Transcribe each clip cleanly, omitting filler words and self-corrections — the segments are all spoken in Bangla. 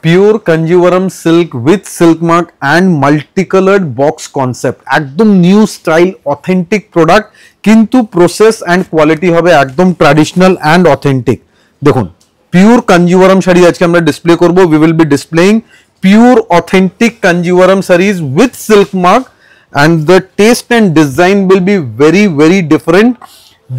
Pure Kanjeevaram silk with silk mark and multicoloured box concept, একদম নিউ স্টাইল অথেন্টিক প্রোডাক্ট, কিন্তু প্রসেস অ্যান্ড কোয়ালিটি হবে একদম ট্র্যাডিশনাল অ্যান্ড অথেন্টিক। দেখুন পিওর কাঞ্জিভারাম শাড়ি আজকে আমরা ডিসপ্লে করব। We will be displaying pure authentic Kanjeevaram saris with silk mark and the taste and design will be very very different.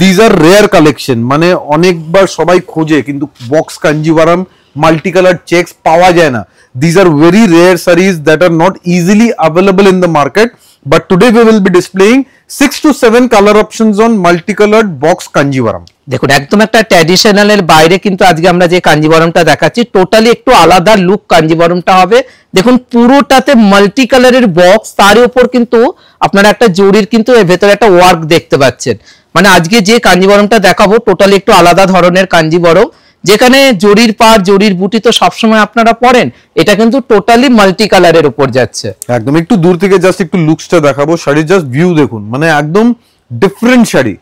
These are rare collection, মানে অনেকবার সবাই খোঁজে কিন্তু বক্স কাঞ্জিভারাম multicolored checks পাওয়া যায় না। These are very rare sarees that are not easily available in the market, but today we will be displaying 6 to 7 color options on multicolored box Kanjivaram. দেখুন একদম একটা ট্র্যাডিশনালের বাইরে কিন্তু আজকে আমরা যে কাঞ্জিভারামটা দেখাচ্ছি টোটালি একটু আলাদা লুক কাঞ্জিভারামটা হবে। দেখুন পুরোটাতে মাল্টি কালারের বক্স, তার উপর কিন্তু আপনারা একটা জরির কিন্তু এর ভেতরে একটা ওয়ার্ক দেখতে পাচ্ছেন। মানে আজকে যে কাঞ্জিভারামটা দেখাবো টোটালি একটু আলাদা ধরনের কাঞ্জিভারাম, যেখানে জরির পার জরির বুটি তো সবসময় আপনারা পরেন, এটা কিন্তু টোটালি মাল্টি কালারের উপর যাচ্ছে। একদম একটু দূর থেকে জাস্ট একটু লুকসটা দেখাবো, শাড়ির জাস্ট ভিউ দেখুন, মানে একদম ডিফারেন্ট শাড়ি।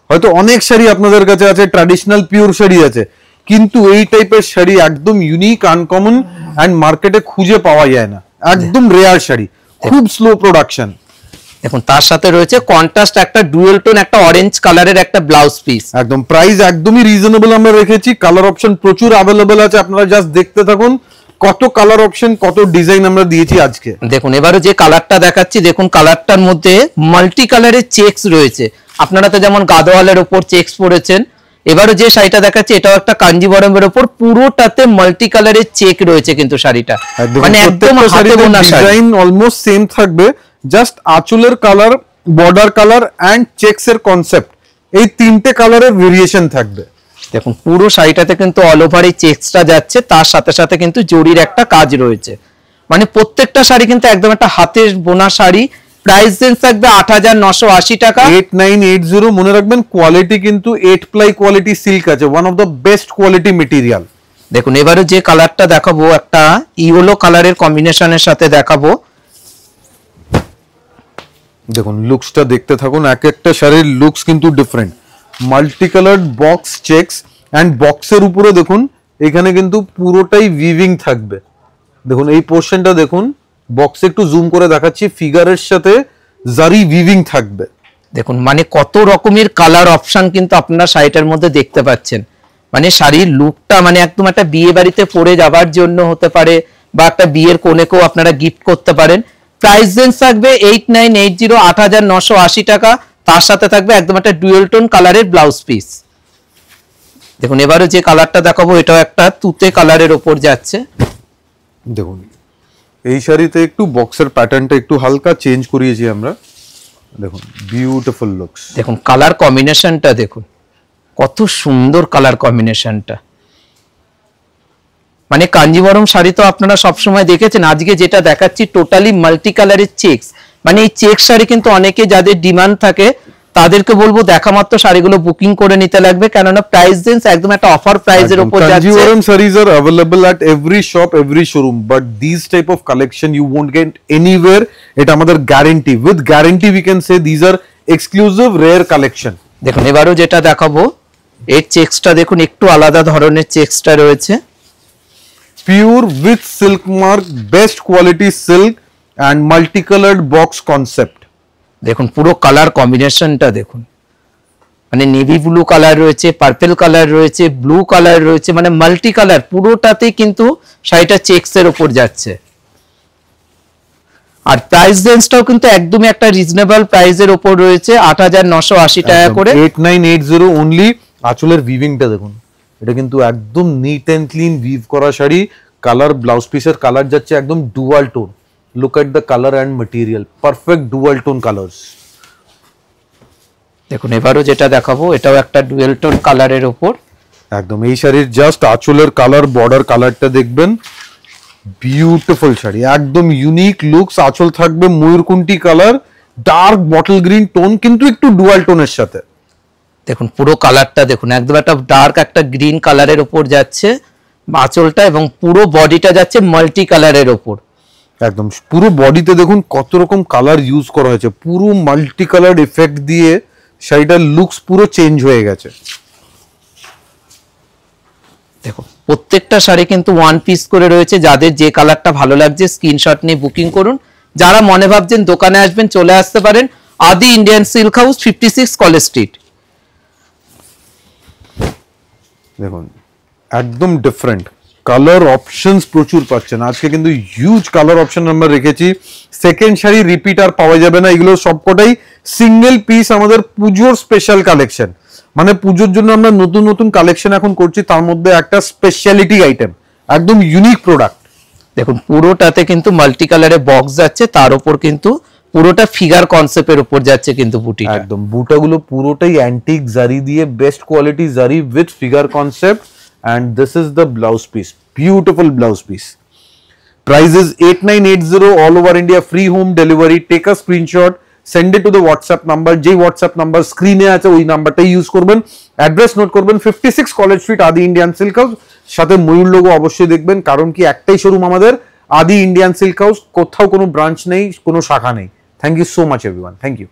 হয়তো অনেক শাড়ি আপনাদের কাছে আছে, ট্র্যাডিশনাল পিওর শাড়ি আছে, কিন্তু এই টাইপের শাড়ি একদম ইউনিক আনকমন এন্ড মার্কেটে খুঁজে পাওয়া যায় না, একদম রেয়ার শাড়ি, খুব স্লো প্রোডাকশন। দেখুন তার সাথে রয়েছে কন্ট্রাস্ট একটা ডুয়েল টোন একটা অরেঞ্জ কালারের একটা ব্লাউজ পিস। একদম প্রাইস একদমই রিজনেবল আমরা রেখেছি, কালার অপশন প্রচুর अवेलेबल আছে, আপনারা জাস্ট দেখতে থাকুন কত কালার অপশন কত ডিজাইন আমরা দিয়েছি আজকে। দেখুন এবারে যে কালারটা দেখাচ্ছি, দেখুন কালারটার মধ্যে মাল্টি কালারের চেকস রয়েছে। আপনারা তো যেমন গাদোয়ালের উপর চেকস পরেছেন, এবারে যে শাড়িটা দেখাচ্ছি এটাও একটা কাঞ্জিভারামের উপর পুরোটাতে মাল্টি কালারের চেক রয়েছে কিন্তু শাড়িটা, মানে একদম হাতে বোনা শাড়ি। ডিজাইন অলমোস্ট সেম থাকবে, জাস্ট আঁচলের colour, border colour and checks এর কনসেপ্ট, এই তিনটে কালারের ভেরিয়েশন থাকবে। দেখুন পুরো শাড়িটাতে কিন্তু অল ওভার এই চেকসটা যাচ্ছে, তার সাথে সাথে কিন্তু জরির একটা কাজ রয়েছে। মানে প্রত্যেকটা শাড়ি কিন্তু একদম একটা হাতের বোনা শাড়ি। প্রাইস রেঞ্জ থাকবে ৮৯৮০ টাকা। 8980 মনে রাখবেন, কোয়ালিটি কিন্তু 8 প্লাই কোয়ালিটি সিল্ক আছে, one of the best quality material. দেখুন এবারে যে কালারটা দেখাবো একটা ইয়েলো কালারের কম্বিনেশনের সাথে দেখাবো। দেখুন লুকসটা দেখতে থাকুন, এক একটা শাড়ির লুকস কিন্তু different. Multi coloured box checks and বক্সের উপরে দেখুন এখানে কিন্তু পুরোটাই উইভিং থাকবে। দেখুন এই পোর্শনটা দেখুন, বক্সে একটু জুম করে দেখাচ্ছি, ফিগারের সাথে জারি উইভিং থাকবে। দেখুন মানে কত রকমের কালার অপশন কিন্তু আপনারা শাড়িটার মধ্যে দেখতে পাচ্ছেন। মানে শাড়ির লুকটা মানে একদম একটা বিয়ে বাড়িতে পরে যাবার জন্য হতে পারে, বা একটা বিয়ের কোণেকেও আপনারা গিফট করতে পারেন। প্রাইস রেঞ্জ থাকবে 8980 ৮৯৮০ টাকা। তার সাথে থাকবে একদম একটা ডুয়েল টোন কালারের ব্লাউজ পিস। দেখুন এবারে যে কালারটা দেখাবো এটাও একটা তুতে কালারের উপর যাচ্ছে। দেখুন এই শাড়িতে একটু বক্সের প্যাটার্নটা একটু হালকা চেঞ্জ করিয়েছি আমরা। দেখুন বিউটিফুল লুকস, দেখুন কালার কম্বিনেশনটা দেখুন কত সুন্দর কালার কম্বিনেশনটা। মানে কাঞ্জিভারাম শাড়ি তো আপনারা সবসময় দেখেছেন, আজকে যেটা দেখাচ্ছি টোটালি মাল্টি কালারের চেকস। মানে এই চেক শাড়ি কিন্তু অনেকে যাদের ডিমান্ড থাকে তাদেরকে বলবো দেখা মাত্র শাড়িগুলো বুকিং করে নিতে লাগবে, কেননা প্রাইস রেঞ্জ একদম একটা অফার প্রাইসের উপর যাচ্ছে। Kanjivaram sarees are available at every shop, every showroom, but these type of collection you won't get anywhere. এটা আমাদের guarantee, with guarantee we can say these are exclusive rare collection। দেখুন এবারও যেটা দেখাবো এর চেকসটা দেখুন একটু আলাদা ধরনের চেকসটা রয়েছে। Pure with silk mark, best quality silk and multicolored box concept। দেখুন পুরো কালার কম্বিনেশনটা দেখুন, মানে নেভি ব্লু কালার রয়েছে, পার্পল কালার রয়েছে, ব্লু কালার রয়েছে, মানে মাল্টি কালার পুরোটাতেই কিন্তু শাড়িটা চেকসের উপর যাচ্ছে। আর প্রাইস রেঞ্জটাও কিন্তু একদমই একটা রিজনেবল প্রাইসের উপর রয়েছে, ৮৯৮০ টাকা করে। 8980 অনলি। আঁচলের উইভিংটা দেখুন, এটা কিন্তু একদম নিট এন্ড ক্লিন উইভ করা শাড়ি। কালার, ব্লাউজ পিসের কালার যাচ্ছে একদম dual tone. Look at the colour and material, perfect dual tone colours. দেখুন এবারও যেটা দেখাবো এটাও একটা ডুয়েল টোন কালারের উপর। একদম এই শাড়ির জাস্ট আঁচলের কালার, বর্ডার কালারটা দেখবেন, বিউটিফুল শাড়ি, একদম ইউনিক লুকস। আঁচল থাকবে ময়ূরকুন্টি colour, dark bottle green tone কিন্তু একটু ডুয়াল টোনের সাথে। দেখুন পুরো কালারটা দেখুন একদম একটা ডার্ক একটা গ্রিন কালারের উপর যাচ্ছে আঁচলটা, এবং পুরো বডিটা যাচ্ছে মাল্টি কালারের উপর। একদম পুরো বডিতে দেখুন কত রকম কালার ইউজ করা হয়েছে, পুরো মাল্টি কালার এফেক্ট দিয়ে শাড়িটার লুকস পুরো চেঞ্জ হয়ে গেছে। দেখো প্রত্যেকটা শাড়ি কিন্তু 1 পিস করে রয়েছে। যাদের যে কালারটা ভালো লাগছে স্ক্রিনশট নিয়ে বুকিং করুন। যারা মনে ভাবছেন দোকানে আসবেন, চলে আসতে পারেন আদি Indian silk house, 56 college street. দেখুন একদম ডিফারেন্ট কালার অপশনস প্রচুর পাচ্ছেন। আজকে কিন্তু হিউজ কালার অপশন আমরা রেখেছি। সেকেন্ড শাড়ি রিপিট আর পাওয়া যাবে না, এগুলো সবকটাই সিঙ্গেল পিস আমাদের পুজোর স্পেশাল কালেকশন। মানে পুজোর জন্য আমরা নতুন নতুন কালেকশন এখন করছি, তার মধ্যে একটা স্পেশালিটি আইটেম, একদম ইউনিক প্রোডাক্ট। দেখুন পুরোটাতে কিন্তু মাল্টি কালারে বক্স যাচ্ছে, তার উপর কিন্তু পুরোটা ফিগার কনসেপ্টের উপর যাচ্ছে কিন্তু বুটি। একদম বুটাগুলো পুরোটাই অ্যান্টিক জারি দিয়ে, বেস্ট কোয়ালিটি জারি with figure concept, and this is the blouse piece, beautiful blouse piece. Price is 8980 all over India, free home delivery. Take a screenshot, send it to the WhatsApp number, যে WhatsApp number স্ক্রিনে আছে ওই নাম্বারটাই ইউজ করবেন। অ্যাড্রেস নোট করবেন 56 কলেজ স্ট্রিট আদি ইন্ডিয়ান সিল্ক হাউস, সাথে ময়ূর লোগো অবশ্যই দেখবেন, কারণ কি একটাই শোরুম আমাদের আদি ইন্ডিয়ান সিল্ক হাউস, কোথাও কোনো ব্রাঞ্চ নেই, কোনো শাখা নেই। Thank you so much everyone, thank you.